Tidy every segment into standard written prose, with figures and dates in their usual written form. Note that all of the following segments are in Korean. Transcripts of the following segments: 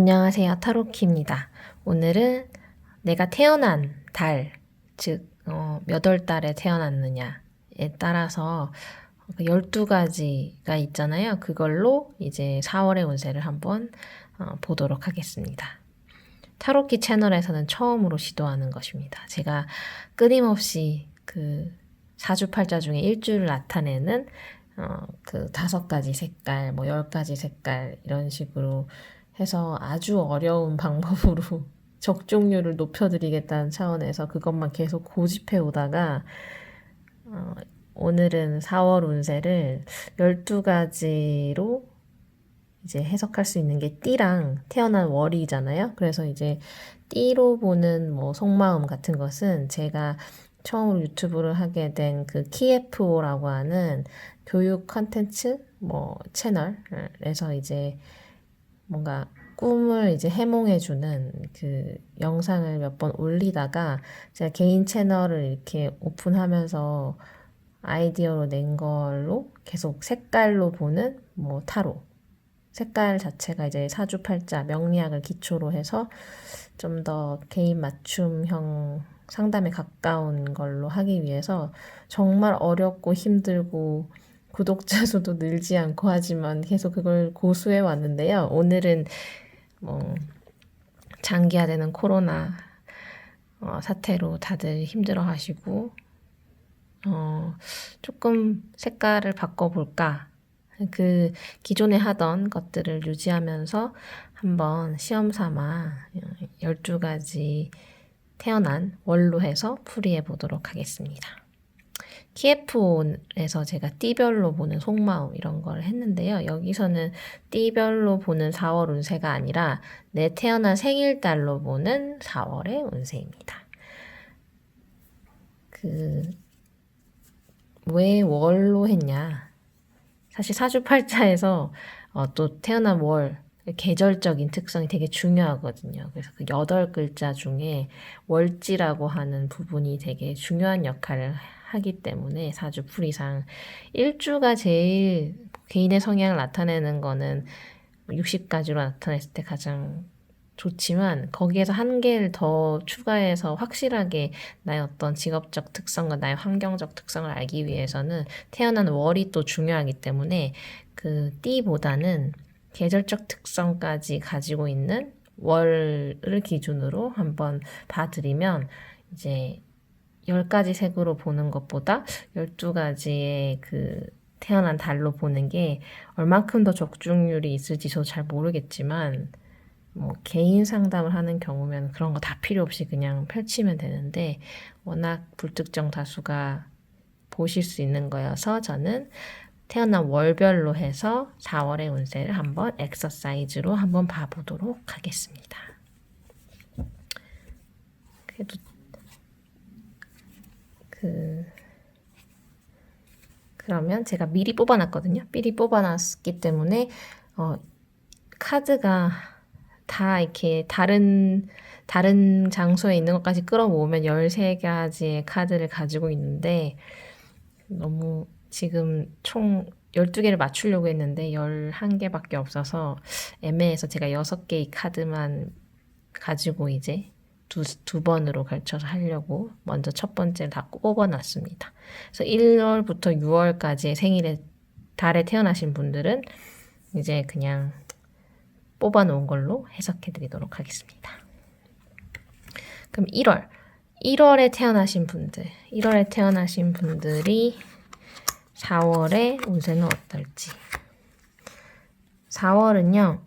안녕하세요. 타로키입니다. 오늘은 내가 태어난 달, 즉 몇 월 달에 태어났느냐에 따라서 12가지가 있잖아요. 그걸로 이제 4월의 운세를 한번 보도록 하겠습니다. 타로키 채널에서는 처음으로 시도하는 것입니다. 제가 끊임없이 그 사주팔자 중에 일주를 나타내는 그 5가지 색깔, 뭐 10가지 색깔 이런 식으로 해서 아주 어려운 방법으로 적중률을 높여드리겠다는 차원에서 그것만 계속 고집해 오다가 오늘은 4월 운세를 12가지로 이제 해석할 수 있는 게 띠랑 태어난 월이잖아요. 그래서 이제 띠로 보는 뭐 속마음 같은 것은 제가 처음으로 유튜브를 하게 된 그 키에프오라고 하는 교육 컨텐츠 뭐 채널에서 이제 뭔가 꿈을 이제 해몽해주는 그 영상을 몇 번 올리다가 제가 개인 채널을 이렇게 오픈하면서 아이디어로 낸 걸로 계속 색깔로 보는 뭐 타로. 색깔 자체가 이제 사주팔자, 명리학을 기초로 해서 좀 더 개인 맞춤형 상담에 가까운 걸로 하기 위해서 정말 어렵고 힘들고 구독자 수도 늘지 않고 하지만 계속 그걸 고수해 왔는데요. 오늘은 뭐 장기화되는 코로나 사태로 다들 힘들어 하시고 조금 색깔을 바꿔볼까? 그 기존에 하던 것들을 유지하면서 한번 시험 삼아 12가지 태어난 월로 해서 풀이해 보도록 하겠습니다. 키에프에서 제가 띠별로 보는 속마음 이런 걸 했는데요. 여기서는 띠별로 보는 4월 운세가 아니라 내 태어난 생일달로 보는 4월의 운세입니다. 왜 월로 했냐? 사실 사주팔자에서 또 태어난 월 계절적인 특성이 되게 중요하거든요. 그래서 그 8글자 중에 월지라고 하는 부분이 되게 중요한 역할을 하기 때문에 사주풀이상 일주가 제일 개인의 성향을 나타내는 거는 60가지로 나타냈을 때 가장 좋지만 거기에서 한 개를 더 추가해서 확실하게 나의 어떤 직업적 특성과 나의 환경적 특성을 알기 위해서는 태어난 월이 또 중요하기 때문에 그 띠보다는 계절적 특성까지 가지고 있는 월을 기준으로 한번 봐드리면 이제 10가지 색으로 보는 것보다 12가지의 그 태어난 달로 보는 게 얼만큼 더 적중률이 있을지 저도 잘 모르겠지만 뭐 개인 상담을 하는 경우면 그런 거 다 필요 없이 그냥 펼치면 되는데 워낙 불특정 다수가 보실 수 있는 거여서 저는 태어난 월별로 해서 4월의 운세를 한번 엑서사이즈로 한번 봐보도록 하겠습니다. 그래도 그러면 제가 미리 뽑아놨거든요. 미리 뽑아놨기 때문에 카드가 다 이렇게 다른 장소에 있는 것까지 끌어모으면 13가지의 카드를 가지고 있는데 너무 지금 총 12개를 맞추려고 했는데 11개밖에 없어서 애매해서 제가 6개의 카드만 가지고 이제 두 번으로 걸쳐서 하려고 먼저 첫 번째를 다 뽑아놨습니다. 그래서 1월부터 6월까지의 생일에 달에 태어나신 분들은 이제 그냥 뽑아놓은 걸로 해석해 드리도록 하겠습니다. 그럼 1월에 태어나신 분들, 1월에 태어나신 분들이 4월의 운세는 어떨지. 4월은요,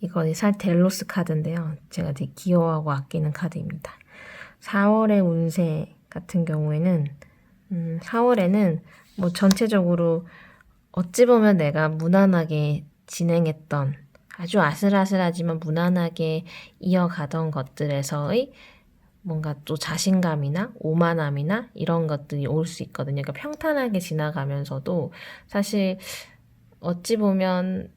이거 델로스 카드인데요. 제가 되게 귀여워하고 아끼는 카드입니다. 4월의 운세 같은 경우에는 4월에는 뭐 전체적으로 어찌 보면 내가 무난하게 진행했던 아주 아슬아슬하지만 무난하게 이어가던 것들에서의 뭔가 또 자신감이나 오만함이나 이런 것들이 올 수 있거든요. 그러니까 평탄하게 지나가면서도 사실 어찌 보면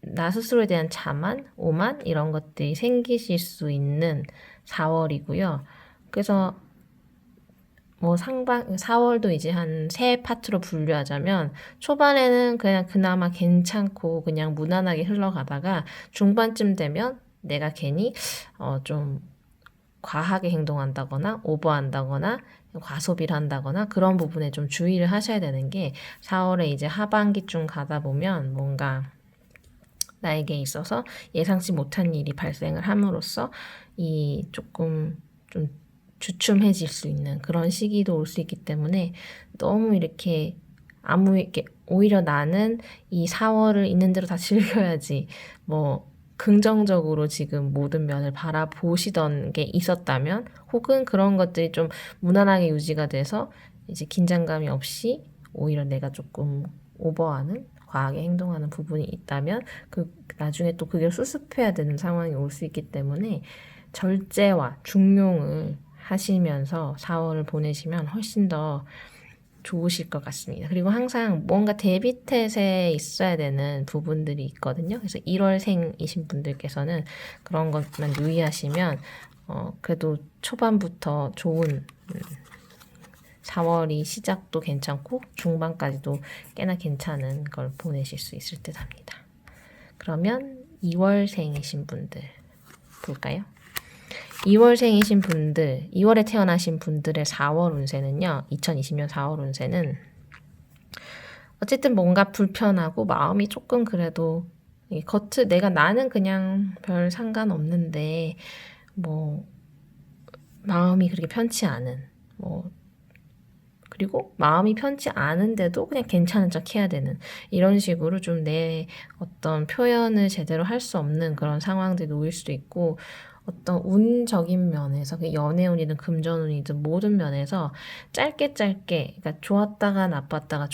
나 스스로에 대한 자만, 오만 이런 것들이 생기실 수 있는 4월이고요. 그래서 뭐 4월도 이제 한 세 파트로 분류하자면 초반에는 그냥 그나마 괜찮고 그냥 무난하게 흘러가다가 중반쯤 되면 내가 괜히 좀 과하게 행동한다거나 오버한다거나 과소비를 한다거나 그런 부분에 좀 주의를 하셔야 되는 게 4월에 이제 하반기쯤 가다 보면 뭔가 나에게 있어서 예상치 못한 일이 발생을 함으로써 이 조금 좀 주춤해질 수 있는 그런 시기도 올 수 있기 때문에 너무 이렇게 오히려 나는 이 4월을 있는 대로 다 즐겨야지 뭐 긍정적으로 지금 모든 면을 바라보시던 게 있었다면 혹은 그런 것들이 좀 무난하게 유지가 돼서 이제 긴장감이 없이 오히려 내가 조금 오버하는 과하게 행동하는 부분이 있다면 나중에 또 그게 수습해야 되는 상황이 올 수 있기 때문에 절제와 중용을 하시면서 4월을 보내시면 훨씬 더 좋으실 것 같습니다. 그리고 항상 뭔가 데뷔tet에 있어야 되는 부분들이 있거든요. 그래서 1월생이신 분들께서는 그런 것만 유의하시면 그래도 초반부터 좋은 4월이 시작도 괜찮고 중반까지도 꽤나 괜찮은 걸 보내실 수 있을 듯 합니다. 그러면 2월생이신 분들 볼까요? 2월생이신 분들, 2월에 태어나신 분들의 4월 운세는요. 2020년 4월 운세는 어쨌든 뭔가 불편하고 마음이 조금 그래도 나는 그냥 별 상관없는데 뭐 마음이 그렇게 편치 않은 그리고 마음이 편치 않은데도 그냥 괜찮은 척 해야 되는 이런 식으로 좀 내 어떤 표현을 제대로 할 수 없는 그런 상황들이 놓일 수도 있고 어떤 운적인 면에서 연애운이든 금전운이든 모든 면에서 짧게 그러니까 좋았다가 나빴다가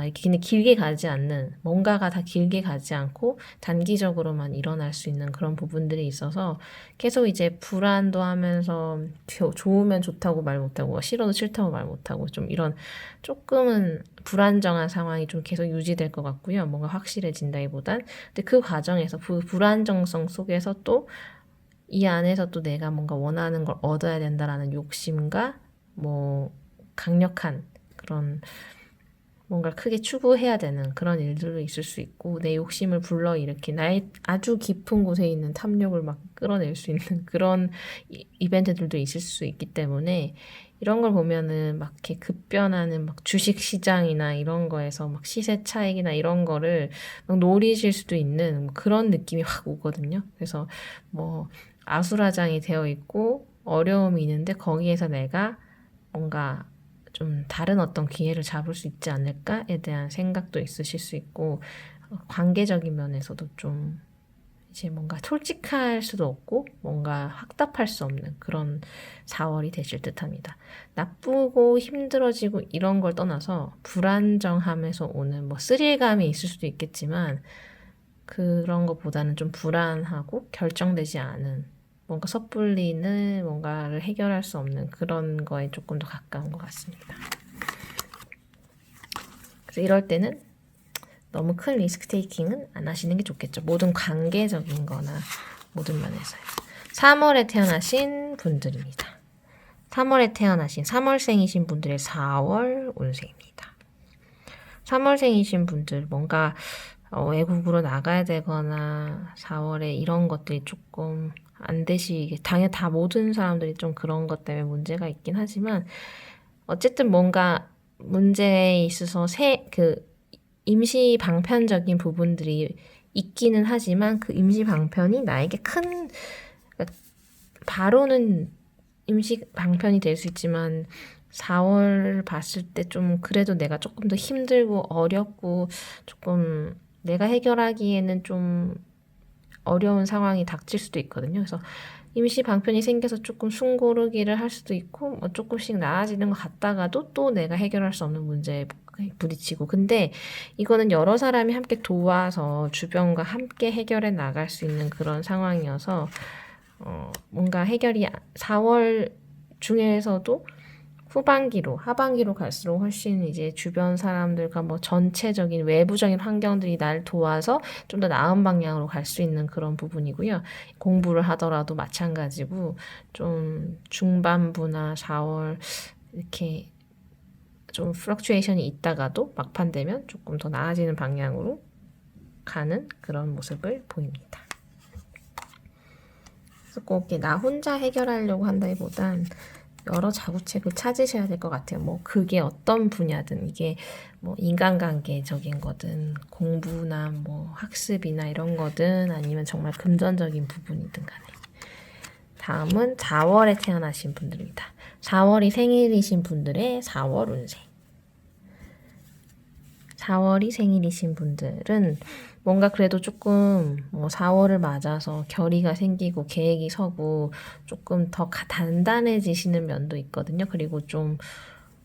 이렇게 그냥 길게 가지 않는 뭔가가 다 길게 가지 않고 단기적으로만 일어날 수 있는 그런 부분들이 있어서 계속 이제 불안도 하면서 좋으면 좋다고 말 못하고 싫어도 싫다고 말 못하고 좀 이런 조금은 불안정한 상황이 좀 계속 유지될 것 같고요. 뭔가 확실해진다기보단 근데 그 과정에서 불안정성 속에서 또 이 안에서 또 내가 뭔가 원하는 걸 얻어야 된다라는 욕심과 뭐 강력한 그런 뭔가 크게 추구해야 되는 그런 일들도 있을 수 있고 내 욕심을 불러일으킨 나의 아주 깊은 곳에 있는 탐욕을 막 끌어낼 수 있는 그런 이벤트들도 있을 수 있기 때문에 이런 걸 보면은 막 이렇게 급변하는 막 주식 시장이나 이런 거에서 막 시세 차익이나 이런 거를 막 노리실 수도 있는 그런 느낌이 확 오거든요. 그래서 뭐 아수라장이 되어 있고 어려움이 있는데 거기에서 내가 뭔가 좀 다른 어떤 기회를 잡을 수 있지 않을까에 대한 생각도 있으실 수 있고 관계적인 면에서도 좀 이제 뭔가 솔직할 수도 없고 뭔가 확답할 수 없는 그런 4월이 되실 듯합니다. 나쁘고 힘들어지고 이런 걸 떠나서 불안정함에서 오는 뭐 스릴감이 있을 수도 있겠지만 그런 것보다는 좀 불안하고 결정되지 않은 뭔가 섣불리는 뭔가를 해결할 수 없는 그런 거에 조금 더 가까운 것 같습니다. 그래서 이럴 때는 너무 큰 리스크 테이킹은 안 하시는 게 좋겠죠. 모든 관계적인 거나 모든 면에서요. 3월에 태어나신 분들입니다. 3월에 태어나신 3월생이신 분들의 4월 운세입니다. 3월생이신 분들 뭔가 외국으로 나가야 되거나 4월에 이런 것들이 조금 안 되시게 당연히 다 모든 사람들이 좀 그런 것 때문에 문제가 있긴 하지만 어쨌든 뭔가 문제에 있어서 임시 방편적인 부분들이 있기는 하지만 그 임시 방편이 나에게 그러니까 바로는 임시 방편이 될 수 있지만 4월 봤을 때 좀 그래도 내가 조금 더 힘들고 어렵고 조금 내가 해결하기에는 좀 어려운 상황이 닥칠 수도 있거든요. 그래서 임시 방편이 생겨서 조금 숨고르기를 할 수도 있고 뭐 조금씩 나아지는 것 같다가도 또 내가 해결할 수 없는 문제에 부딪히고 근데 이거는 여러 사람이 함께 도와서 주변과 함께 해결해 나갈 수 있는 그런 상황이어서 뭔가 해결이 4월 중에서도 하반기로 갈수록 훨씬 이제 주변 사람들과 뭐 전체적인 외부적인 환경들이 날 도와서 좀 더 나은 방향으로 갈 수 있는 그런 부분이고요. 공부를 하더라도 마찬가지고 좀 중반부나 4월 이렇게 좀 플럭추에이션이 있다가도 막판 되면 조금 더 나아지는 방향으로 가는 그런 모습을 보입니다. 그래서 꼭 이렇게 나 혼자 해결하려고 한다기보단 여러 자구책을 찾으셔야 될 것 같아요. 뭐 그게 어떤 분야든 이게 뭐 인간관계적인 거든 공부나 뭐 학습이나 이런 거든 아니면 정말 금전적인 부분이든 간에. 다음은 4월에 태어나신 분들입니다. 4월이 생일이신 분들의 4월 운세. 4월이 생일이신 분들은 뭔가 그래도 조금 4월을 맞아서 결의가 생기고 계획이 서고 조금 더 단단해지시는 면도 있거든요. 그리고 좀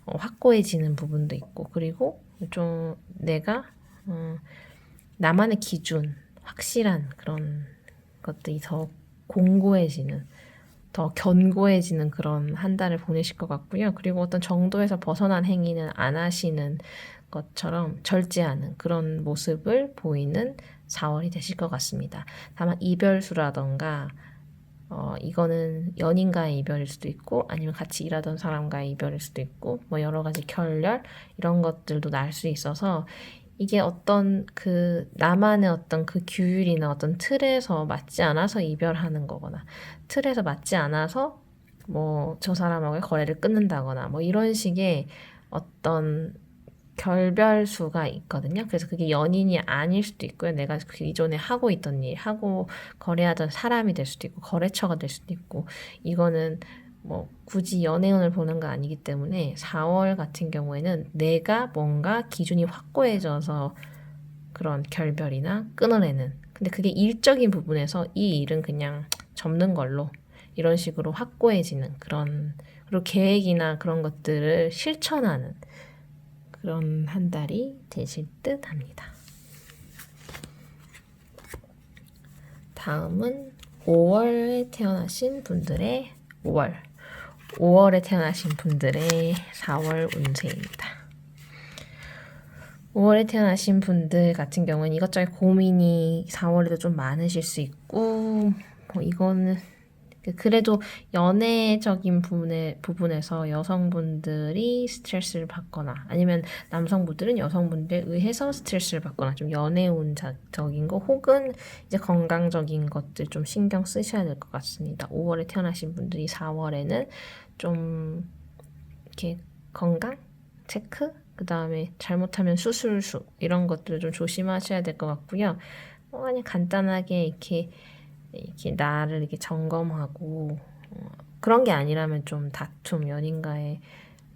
확고해지는 부분도 있고 그리고 좀 내가 나만의 기준, 확실한 그런 것들이 더 공고해지는 더 견고해지는 그런 한 달을 보내실 것 같고요. 그리고 어떤 정도에서 벗어난 행위는 안 하시는 것처럼 절제하는 그런 모습을 보이는 4월이 되실 것 같습니다. 다만 이별수라던가 이거는 연인과의 이별일 수도 있고 아니면 같이 일하던 사람과의 이별일 수도 있고 뭐 여러 가지 결렬 이런 것들도 날 수 있어서 이게 어떤 그 나만의 어떤 그 규율이나 어떤 틀에서 맞지 않아서 이별하는 거거나 틀에서 맞지 않아서 뭐 저 사람하고의 거래를 끊는다거나 뭐 이런 식의 어떤 결별수가 있거든요. 그래서 그게 연인이 아닐 수도 있고요. 내가 그 이전에 하고 있던 일, 하고 거래하던 사람이 될 수도 있고 거래처가 될 수도 있고 이거는 뭐 굳이 연애운을 보는 거 아니기 때문에 4월 같은 경우에는 내가 뭔가 기준이 확고해져서 그런 결별이나 끊어내는 근데 그게 일적인 부분에서 이 일은 그냥 접는 걸로 이런 식으로 확고해지는 그런 그리고 계획이나 그런 것들을 실천하는 그런 한 달이 되실 듯 합니다. 다음은 5월에 태어나신 분들의 5월에 태어나신 분들의 4월 운세입니다. 5월에 태어나신 분들 같은 경우는 이것저것 고민이 4월에도 좀 많으실 수 있고 뭐 이거는 그래도 연애적인 부분에서 여성분들이 스트레스를 받거나 아니면 남성분들은 여성분들에 의해서 스트레스를 받거나 좀 연애운적인 거 혹은 이제 건강적인 것들 좀 신경 쓰셔야 될 것 같습니다. 5월에 태어나신 분들이 4월에는 좀 이렇게 건강 체크 그 다음에 잘못하면 수술수 이런 것들을 좀 조심하셔야 될 것 같고요. 그냥 간단하게 이렇게 나를 이렇게 점검하고 그런 게 아니라면 좀 다툼,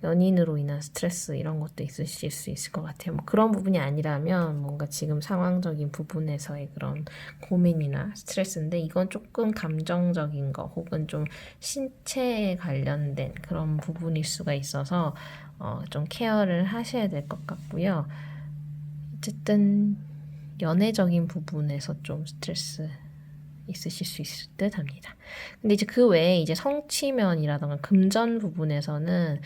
연인으로 인한 스트레스 이런 것도 있으실 수 있을 것 같아요. 뭐 그런 부분이 아니라면 뭔가 지금 상황적인 부분에서의 그런 고민이나 스트레스인데 이건 조금 감정적인 거 혹은 좀 신체에 관련된 그런 부분일 수가 있어서 좀 케어를 하셔야 될 것 같고요. 어쨌든 연애적인 부분에서 좀 스트레스 있으실 수 있을 듯 합니다. 근데 이제 그 외에 이제 성취면이라던가 금전 부분에서는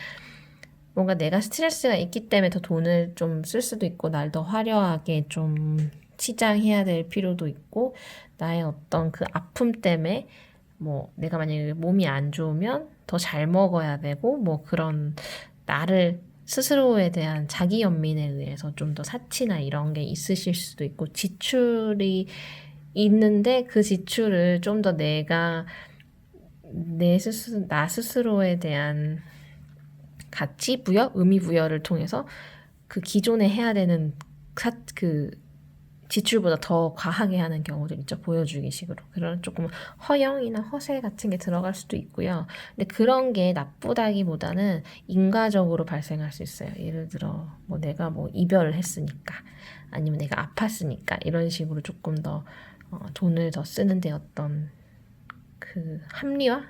뭔가 내가 스트레스가 있기 때문에 더 돈을 좀 쓸 수도 있고 날 더 화려하게 좀 치장해야 될 필요도 있고 나의 어떤 그 아픔 때문에 뭐 내가 만약에 몸이 안 좋으면 더 잘 먹어야 되고 뭐 그런 나를 스스로에 대한 자기 연민에 의해서 좀 더 사치나 이런 게 있으실 수도 있고 지출이 있는데 그 지출을 좀 더 내가 나 스스로에 대한 가치 부여, 의미 부여를 통해서 그 기존에 해야 되는 그 지출보다 더 과하게 하는 경우들 있죠. 보여주기 식으로. 그런 조금 허영이나 허세 같은 게 들어갈 수도 있고요. 근데 그런 게 나쁘다기보다는 인과적으로 발생할 수 있어요. 예를 들어 뭐 내가 뭐 이별을 했으니까 아니면 내가 아팠으니까 이런 식으로 조금 더 돈을 더 쓰는데 어떤 그 합리화,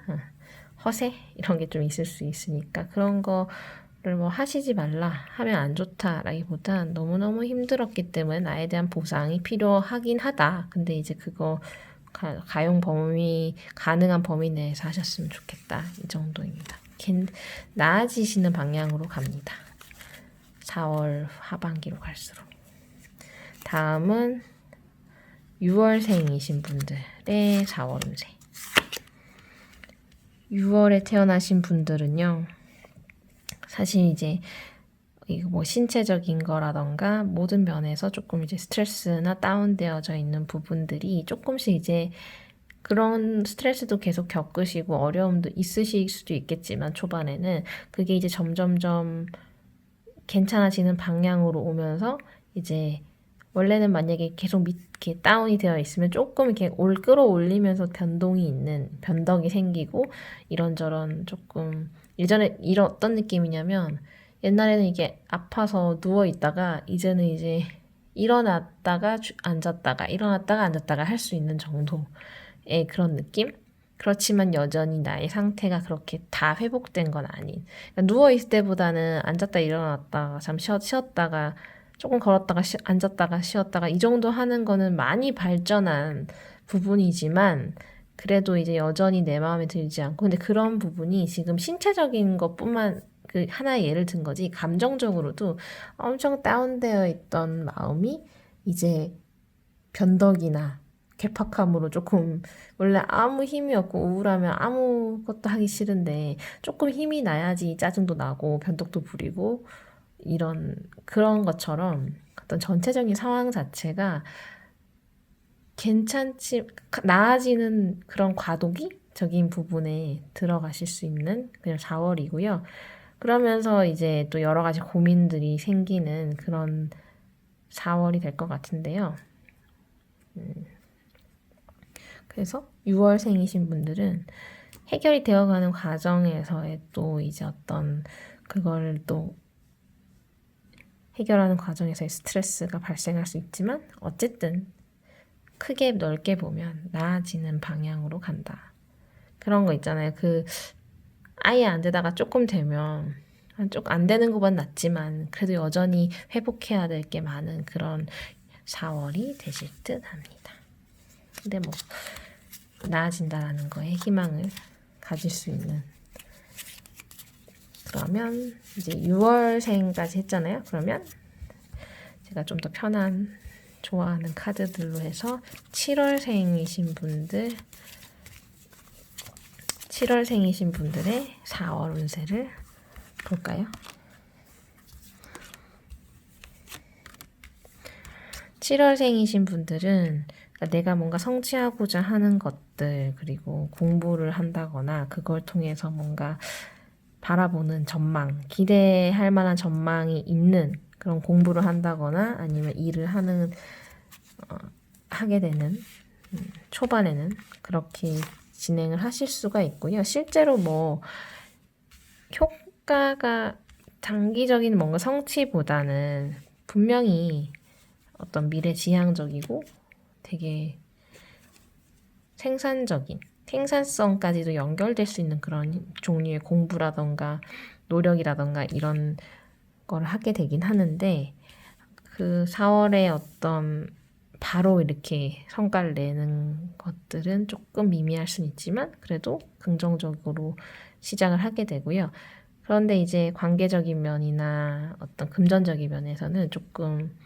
허세 이런 게 좀 있을 수 있으니까 그런 거를 뭐 하시지 말라 하면 안 좋다라기보단 너무너무 힘들었기 때문에 나에 대한 보상이 필요하긴 하다. 근데 이제 그거 가능한 범위 내에서 하셨으면 좋겠다. 이 정도입니다. 나아지시는 방향으로 갑니다. 4월 하반기로 갈수록. 다음은 6월생이신 분들의 4월 운세. 6월에 태어나신 분들은요. 사실 이제 이거 뭐 신체적인 거라던가 모든 면에서 조금 이제 스트레스나 다운되어져 있는 부분들이 조금씩 이제 그런 스트레스도 계속 겪으시고 어려움도 있으실 수도 있겠지만 초반에는 그게 이제 점점점 괜찮아지는 방향으로 오면서 이제 원래는 만약에 계속 이렇게 다운이 되어 있으면 조금 이렇게 끌어올리면서 변동이 있는 변덕이 생기고 이런저런 조금 예전에 이런 어떤 느낌이냐면 옛날에는 이게 아파서 누워 있다가 이제는 이제 일어났다가 앉았다가 일어났다가 앉았다가 할 수 있는 정도의 그런 느낌? 그렇지만 여전히 나의 상태가 그렇게 다 회복된 건 아닌. 그러니까 누워있을 때보다는 앉았다 일어났다가 잠시 쉬었다가 조금 걸었다가 앉았다가 쉬었다가 이 정도 하는 거는 많이 발전한 부분이지만 그래도 이제 여전히 내 마음에 들지 않고 근데 그런 부분이 지금 신체적인 것뿐만 그 하나의 예를 든 거지 감정적으로도 엄청 다운되어 있던 마음이 이제 변덕이나 괴팍함으로 조금 원래 아무 힘이 없고 우울하면 아무것도 하기 싫은데 조금 힘이 나야지 짜증도 나고 변덕도 부리고 이런 그런 것처럼 어떤 전체적인 상황 자체가 괜찮지 나아지는 그런 과도기적인 부분에 들어가실 수 있는 그냥 4월이고요. 그러면서 이제 또 여러 가지 고민들이 생기는 그런 4월이 될 것 같은데요. 그래서 6월생이신 분들은 해결이 되어가는 과정에서의 또 이제 어떤 그걸 또 해결하는 과정에서의 스트레스가 발생할 수 있지만 어쨌든 크게 넓게 보면 나아지는 방향으로 간다. 그런 거 있잖아요. 그 아예 안 되다가 조금 되면 좀 안 되는 것보단 낫지만 그래도 여전히 회복해야 될 게 많은 그런 4월이 되실 듯 합니다. 근데 뭐 나아진다라는 거에 희망을 가질 수 있는 그러면 이제 6월생까지 했잖아요. 그러면 제가 좀 더 편한 좋아하는 카드들로 해서 7월생이신 분들의 4월 운세를 볼까요? 7월생이신 분들은 내가 뭔가 성취하고자 하는 것들 그리고 공부를 한다거나 그걸 통해서 뭔가 바라보는 전망, 기대할 만한 전망이 있는 그런 공부를 한다거나 아니면 일을 하게 되는 초반에는 그렇게 진행을 하실 수가 있고요. 실제로 뭐 효과가 단기적인 뭔가 성취보다는 분명히 어떤 미래지향적이고 되게 생산성까지도 연결될 수 있는 그런 종류의 공부라던가 노력이라던가 이런 걸 하게 되긴 하는데 그 4월에 어떤 바로 이렇게 성과를 내는 것들은 조금 미미할 수는 있지만 그래도 긍정적으로 시작을 하게 되고요. 그런데 이제 관계적인 면이나 어떤 금전적인 면에서는 조금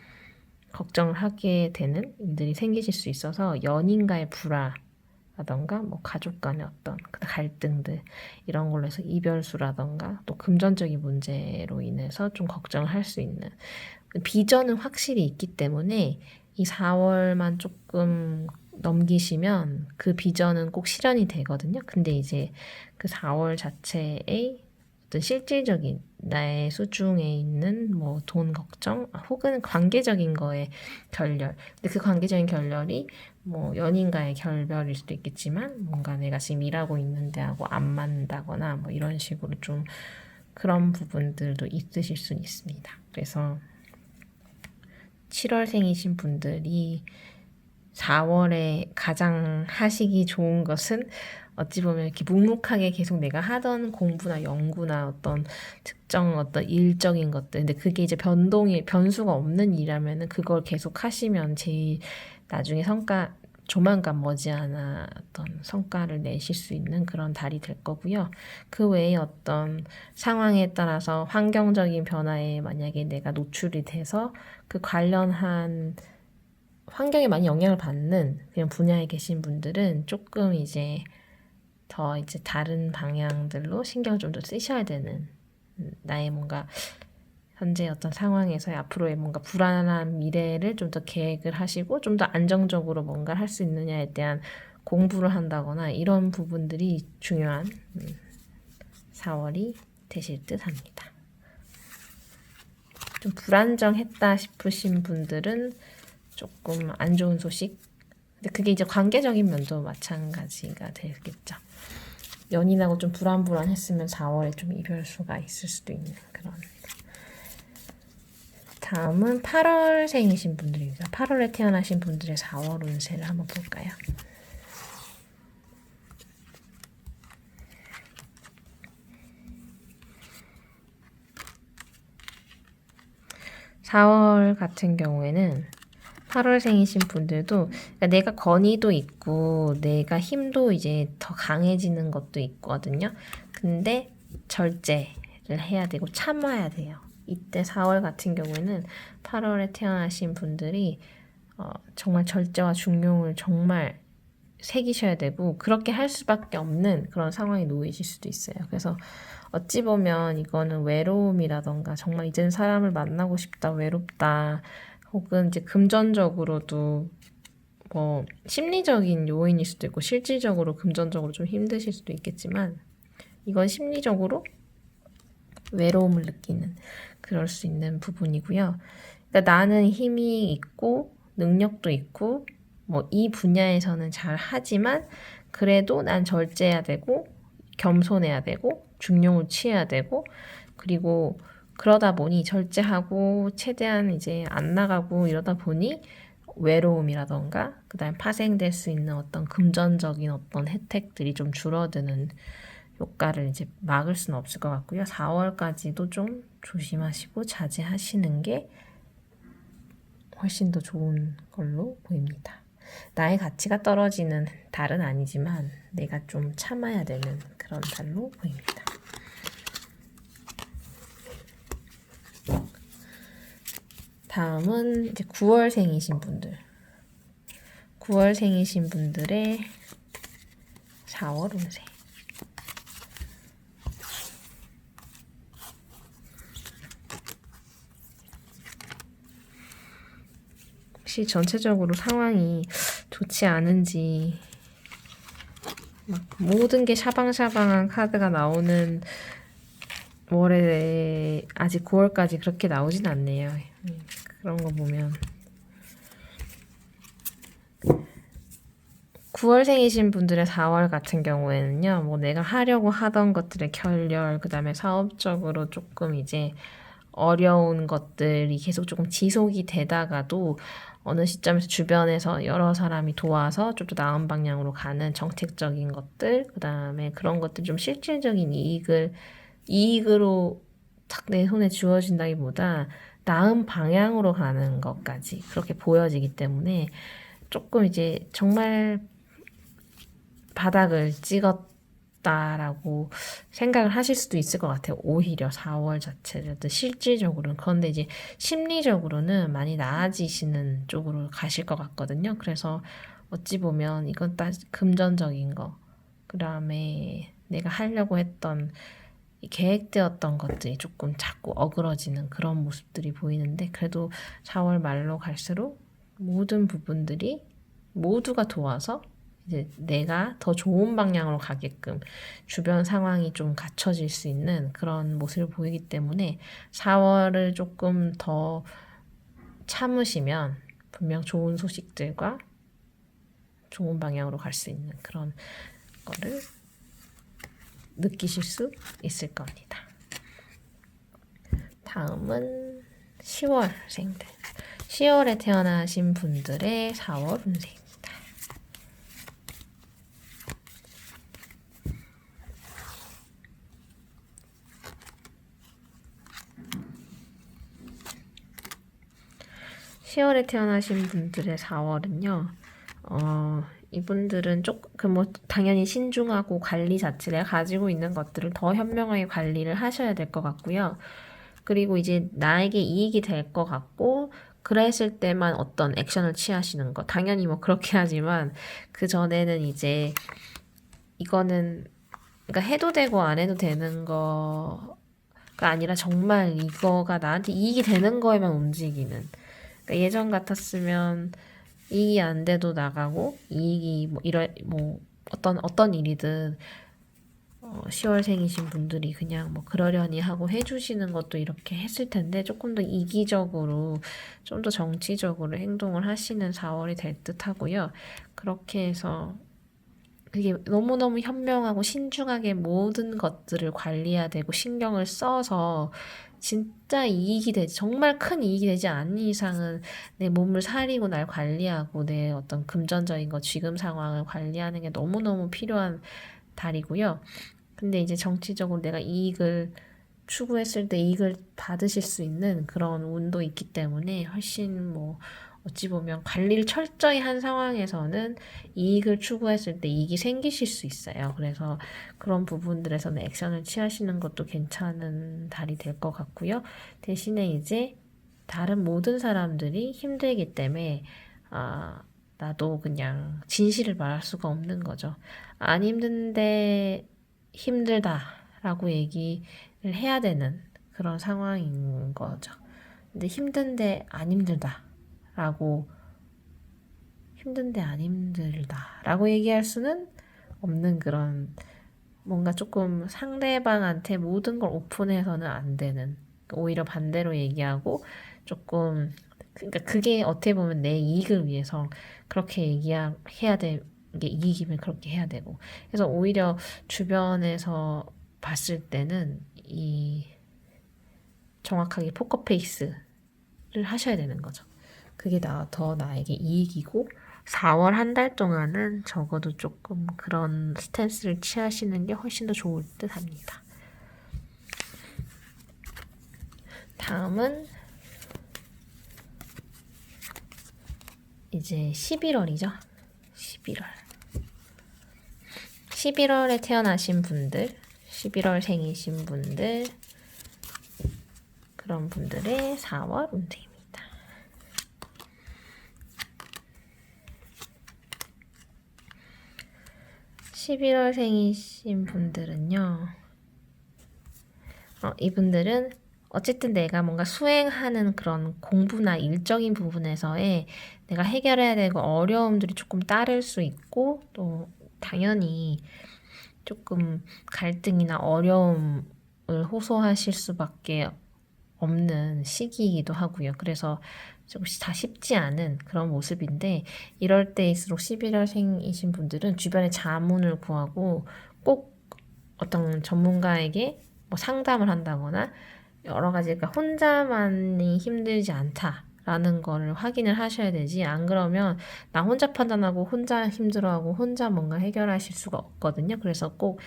걱정을 하게 되는 일들이 생기실 수 있어서 연인과의 불화라던가 뭐 가족 간의 어떤 갈등들 이런 걸로 해서 이별수라던가 또 금전적인 문제로 인해서 좀 걱정을 할 수 있는 비전은 확실히 있기 때문에 이 4월만 조금 넘기시면 그 비전은 꼭 실현이 되거든요. 근데 이제 그 4월 자체의 어떤 실질적인 나의 수중에 있는 뭐 돈 걱정 혹은 관계적인 거에 결렬. 근데 그 관계적인 결렬이 뭐 연인과의 결별일 수도 있겠지만 뭔가 내가 지금 일하고 있는 데하고 안 맞는다거나 뭐 이런 식으로 좀 그런 부분들도 있으실 수 있습니다. 그래서 7월생이신 분들이 4월에 가장 하시기 좋은 것은 어찌 보면 이렇게 묵묵하게 계속 내가 하던 공부나 연구나 어떤 특정 어떤 일적인 것들 근데 그게 이제 변수가 없는 일이라면은 그걸 계속 하시면 제일 나중에 조만간 머지않아 어떤 성과를 내실 수 있는 그런 달이 될 거고요. 그 외에 어떤 상황에 따라서 환경적인 변화에 만약에 내가 노출이 돼서 그 관련한 환경에 많이 영향을 받는 그런 분야에 계신 분들은 조금 이제 더 이제 다른 방향들로 신경을 좀 더 쓰셔야 되는 나의 뭔가 현재 어떤 상황에서의 앞으로의 뭔가 불안한 미래를 좀 더 계획을 하시고 좀 더 안정적으로 뭔가를 할 수 있느냐에 대한 공부를 한다거나 이런 부분들이 중요한 4월이 되실 듯 합니다. 좀 불안정했다 싶으신 분들은 조금 안 좋은 소식. 근데 그게 이제 관계적인 면도 마찬가지가 되겠죠. 연인하고 좀 불안했으면 4월에 좀 이별수가 있을 수도 있는 그런. 다음은 8월생이신 분들입니다. 8월에 태어나신 분들의 4월 운세를 한번 볼까요? 4월 같은 경우에는 8월생이신 분들도 그러니까 내가 권위도 있고 내가 힘도 이제 더 강해지는 것도 있거든요. 근데 절제를 해야 되고 참아야 돼요. 이때 4월 같은 경우에는 8월에 태어나신 분들이 정말 절제와 중용을 정말 새기셔야 되고 그렇게 할 수밖에 없는 그런 상황에 놓이실 수도 있어요. 그래서 어찌 보면 이거는 외로움이라던가 정말 이제는 사람을 만나고 싶다, 외롭다, 혹은 이제 금전적으로도 뭐 심리적인 요인일 수도 있고 실질적으로 금전적으로 좀 힘드실 수도 있겠지만 이건 심리적으로 외로움을 느끼는 그럴 수 있는 부분이고요. 그러니까 나는 힘이 있고 능력도 있고 뭐 이 분야에서는 잘 하지만 그래도 난 절제해야 되고 겸손해야 되고 중용을 취해야 되고 그리고 그러다 보니 절제하고 최대한 이제 안 나가고 이러다 보니 외로움이라던가 그다음에 파생될 수 있는 어떤 금전적인 어떤 혜택들이 좀 줄어드는 효과를 이제 막을 수는 없을 것 같고요. 4월까지도 좀 조심하시고 자제하시는 게 훨씬 더 좋은 걸로 보입니다. 나의 가치가 떨어지는 달은 아니지만 내가 좀 참아야 되는 그런 달로 보입니다. 다음은 이제 9월생이신 분들. 9월생이신 분들의 4월 운세. 혹시 전체적으로 상황이 좋지 않은지 막 모든 게 샤방샤방한 카드가 나오는 월에 아직 9월까지 그렇게 나오진 않네요. 그런 거 보면 9월생이신 분들의 4월 같은 경우에는요, 뭐 내가 하려고 하던 것들의 결렬, 그 다음에 사업적으로 조금 이제 어려운 것들이 계속 조금 지속이 되다가도 어느 시점에서 주변에서 여러 사람이 도와서 좀 더 나은 방향으로 가는 정책적인 것들, 그 다음에 그런 것들 좀 실질적인 이익으로 탁 내 손에 주어진다기보다 나은 방향으로 가는 것까지 그렇게 보여지기 때문에 조금 이제 정말 바닥을 찍었다라고 생각을 하실 수도 있을 것 같아요. 오히려 4월 자체를 실질적으로는. 그런데 이제 심리적으로는 많이 나아지시는 쪽으로 가실 것 같거든요. 그래서 어찌 보면 이건 딱 금전적인 거, 그 다음에 내가 하려고 했던 계획되었던 것들이 조금 자꾸 어그러지는 그런 모습들이 보이는데 그래도 4월 말로 갈수록 모든 부분들이 모두가 도와서 이제 내가 더 좋은 방향으로 가게끔 주변 상황이 좀 갖춰질 수 있는 그런 모습을 보이기 때문에 4월을 조금 더 참으시면 분명 좋은 소식들과 좋은 방향으로 갈 수 있는 그런 거를 느끼실 수 있을 겁니다. 다음은 10월생들. 10월에 태어나신 분들의 4월 운세입니다. (10월에) 태어나신 분들의 4월은요. 이분들은 조금 뭐 당연히 신중하고 관리 자체를 가지고 있는 것들을 더 현명하게 관리를 하셔야 될 것 같고요. 그리고 이제 나에게 이익이 될 것 같고 그랬을 때만 어떤 액션을 취하시는 거. 당연히 뭐 그렇게 하지만 그 전에는 이제 이거는 그러니까 해도 되고 안 해도 되는 거가 아니라 정말 이거가 나한테 이익이 되는 거에만 움직이는. 그러니까 예전 같았으면 이익이 안 돼도 나가고 이익이 뭐 어떤 일이든 10월생이신 분들이 그냥 뭐 그러려니 하고 해주시는 것도 이렇게 했을 텐데 조금 더 이기적으로 좀 더 정치적으로 행동을 하시는 4월이 될 듯 하고요. 그렇게 해서 그게 너무너무 현명하고 신중하게 모든 것들을 관리해야 되고 신경을 써서 진짜 이익이 되지, 정말 큰 이익이 되지 않는 이상은 내 몸을 사리고 날 관리하고 내 어떤 금전적인 것, 지금 상황을 관리하는 게 너무너무 필요한 달이고요. 근데 이제 정치적으로 내가 이익을 추구했을 때 이익을 받으실 수 있는 그런 운도 있기 때문에 훨씬 뭐 어찌 보면 관리를 철저히 한 상황에서는 이익을 추구했을 때 이익이 생기실 수 있어요. 그래서 그런 부분들에서는 액션을 취하시는 것도 괜찮은 달이 될 것 같고요. 대신에 이제 다른 모든 사람들이 힘들기 때문에 나도 그냥 진실을 말할 수가 없는 거죠. 안 힘든데 힘들다라고 얘기를 해야 되는 그런 상황인 거죠. 근데 힘든데 안 힘들다라고 얘기할 수는 없는 그런 뭔가 조금 상대방한테 모든 걸 오픈해서는 안 되는 오히려 반대로 얘기하고 조금 그러니까 그게 어떻게 보면 내 이익을 위해서 그렇게 얘기해야 돼. 이게 이익이면 그렇게 해야 되고 그래서 오히려 주변에서 봤을 때는 이 정확하게 포커페이스를 하셔야 되는 거죠. 그게 더 나에게 이익이고 4월 한 달 동안은 적어도 조금 그런 스탠스를 취하시는 게 훨씬 더 좋을 듯 합니다. 다음은 이제 11월이죠. 11월에 태어나신 분들, 11월 생이신 분들, 그런 분들의 4월 운세입니다. 11월 생이신 분들은요, 이분들은 어쨌든 내가 뭔가 수행하는 그런 공부나 일적인 부분에서의 내가 해결해야 되고 어려움들이 조금 따를 수 있고 또 당연히 조금 갈등이나 어려움을 호소하실 수밖에 없는 시기이기도 하고요. 그래서 조금씩 다 쉽지 않은 그런 모습인데 이럴 때일수록 11월생이신 분들은 주변에 자문을 구하고 꼭 어떤 전문가에게 뭐 상담을 한다거나 여러 가지 그러니까 혼자만이 힘들지 않다라는 거를 확인을 하셔야 되지 안 그러면 나 혼자 판단하고 혼자 힘들어하고 혼자 뭔가 해결하실 수가 없거든요. 그래서 꼭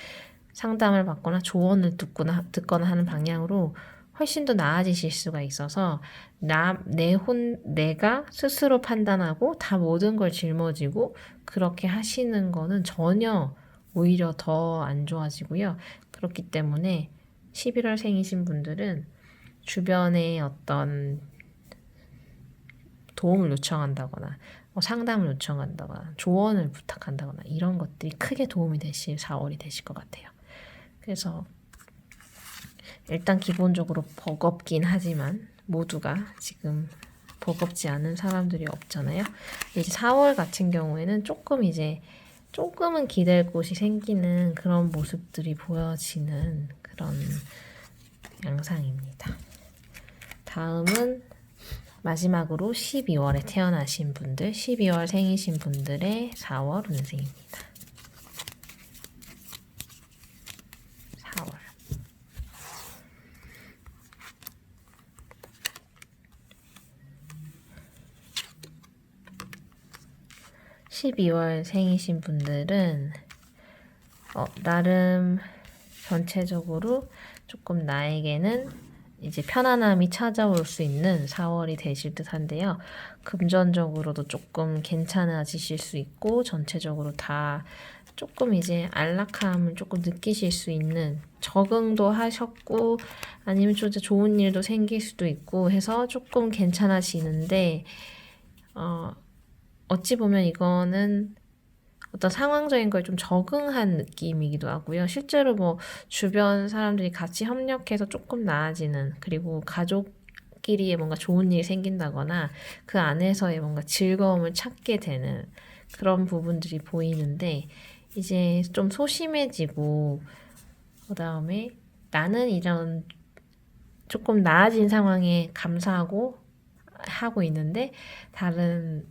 상담을 받거나 조언을 듣거나 하는 방향으로 훨씬 더 나아지실 수가 있어서 내가 스스로 판단하고 다 모든 걸 짊어지고 그렇게 하시는 거는 전혀 오히려 더 안 좋아지고요. 그렇기 때문에 11월 생이신 분들은 주변에 어떤 도움을 요청한다거나 상담을 요청한다거나 조언을 부탁한다거나 이런 것들이 크게 도움이 되실 4월이 되실 것 같아요. 그래서 일단 기본적으로 버겁긴 하지만 모두가 지금 버겁지 않은 사람들이 없잖아요. 이제 4월 같은 경우에는 조금은 기댈 곳이 생기는 그런 모습들이 보여지는 그런 양상입니다. 다음은 마지막으로 12월에 태어나신 분들, 12월 생이신 분들의 4월 운세입니다. 4월. 12월 생이신 분들은 나름 전체적으로 조금 나에게는 이제 편안함이 찾아올 수 있는 4월이 되실 듯한데요. 금전적으로도 조금 괜찮아지실 수 있고 전체적으로 다 조금 이제 안락함을 조금 느끼실 수 있는 적응도 하셨고 아니면 진짜 좋은 일도 생길 수도 있고 해서 조금 괜찮아지는데 어찌 보면 이거는 어떤 상황적인 거에 좀 적응한 느낌이기도 하고요. 실제로 뭐 주변 사람들이 같이 협력해서 조금 나아지는, 그리고 가족끼리의 뭔가 좋은 일이 생긴다거나 그 안에서의 뭔가 즐거움을 찾게 되는 그런 부분들이 보이는데, 이제 좀 소심해지고 그다음에 나는 이런 조금 나아진 상황에 감사하고 하고 있는데 다른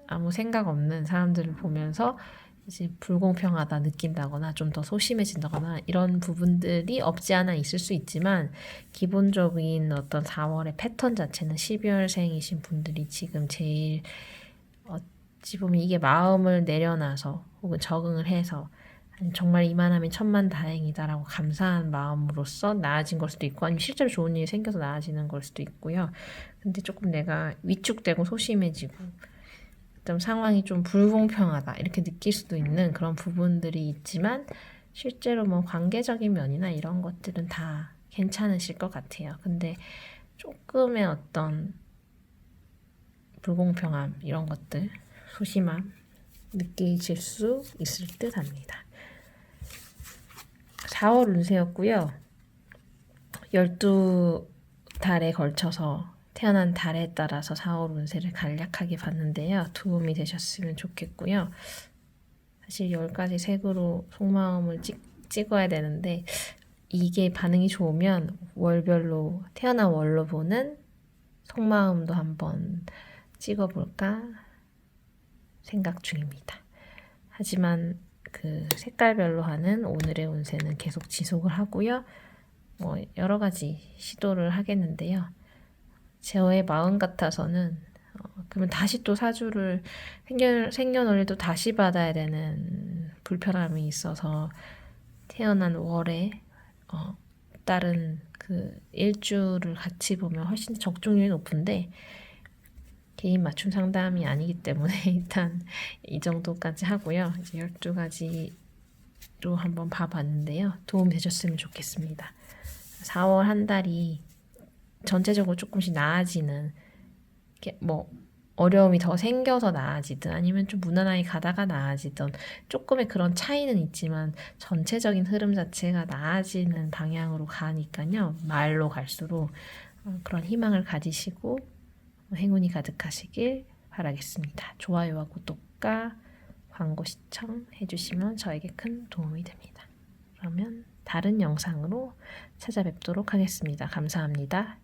아무 생각 없는 사람들을 보면서 이제 불공평하다 느낀다거나 좀 더 소심해진다거나 이런 부분들이 없지 않아 있을 수 있지만, 기본적인 어떤 4월의 패턴 자체는 12월생이신 분들이 지금 제일 어찌 보면 이게 마음을 내려놔서 혹은 적응을 해서 정말 이만하면 천만다행이다라고 감사한 마음으로써 나아진 걸 수도 있고, 아니면 실제로 좋은 일이 생겨서 나아지는 걸 수도 있고요. 근데 조금 내가 위축되고 소심해지고 좀 상황이 좀 불공평하다 이렇게 느낄 수도 있는 그런 부분들이 있지만, 실제로 뭐 관계적인 면이나 이런 것들은 다 괜찮으실 것 같아요. 근데 조금의 어떤 불공평함 이런 것들, 소심함 느끼실 수 있을 듯 합니다. 4월 운세였고요. 12달에 걸쳐서 태어난 달에 따라서 4월 운세를 간략하게 봤는데요. 도움이 되셨으면 좋겠고요. 사실 10가지 색으로 속마음을 찍어야 되는데, 이게 반응이 좋으면 월별로 태어난 월로 보는 속마음도 한번 찍어볼까 생각 중입니다. 하지만 그 색깔별로 하는 오늘의 운세는 계속 지속을 하고요. 뭐 여러 가지 시도를 하겠는데요. 저의 마음 같아서는 그러면 다시 또 사주를 생년월일도 다시 받아야 되는 불편함이 있어서 태어난 월에 다른 그 일주를 같이 보면 훨씬 적중률이 높은데, 개인 맞춤 상담이 아니기 때문에 일단 이 정도까지 하고요. 이제 12가지로 한번 봐봤는데요. 도움 되셨으면 좋겠습니다. 4월 한 달이 전체적으로 조금씩 나아지는, 뭐 어려움이 더 생겨서 나아지든 아니면 좀 무난하게 가다가 나아지든 조금의 그런 차이는 있지만 전체적인 흐름 자체가 나아지는 방향으로 가니까요. 말로 갈수록 그런 희망을 가지시고 행운이 가득하시길 바라겠습니다. 좋아요와 구독과 광고 시청 해주시면 저에게 큰 도움이 됩니다. 그러면 다른 영상으로 찾아뵙도록 하겠습니다. 감사합니다.